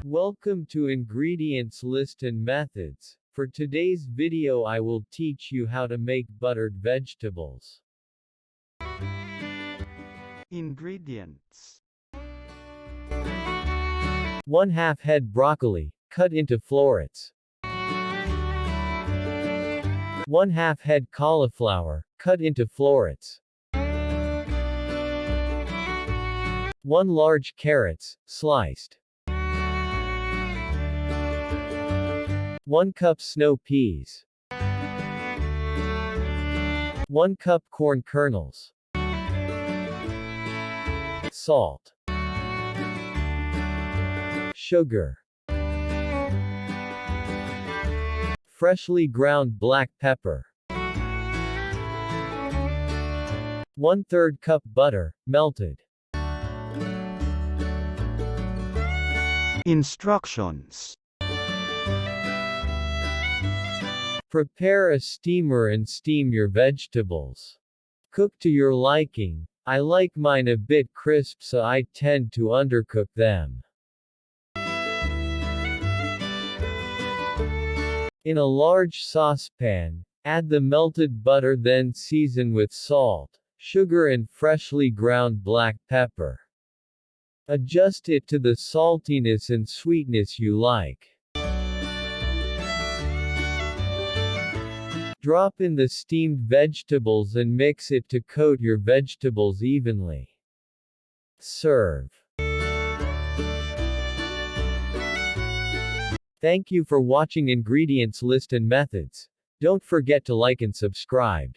Welcome to Ingredients List and Methods. For today's video I will teach you how to make buttered vegetables. Ingredients: 1/2 head broccoli, cut into florets. 1/2 head cauliflower, cut into florets. 1 large carrots, sliced. 1 cup snow peas. 1 cup corn kernels. Salt. Sugar. Freshly ground black pepper. 1/3 cup butter, melted. Instructions: Prepare a steamer and steam your vegetables. Cook to your liking. I like mine a bit crisp, so I tend to undercook them. In a large saucepan, add the melted butter, then season with salt, sugar and freshly ground black pepper. Adjust it to the saltiness and sweetness you like. Drop in the steamed vegetables and mix it to coat your vegetables evenly. Serve. Thank you for watching Ingredients List and Methods. Don't forget to like and subscribe.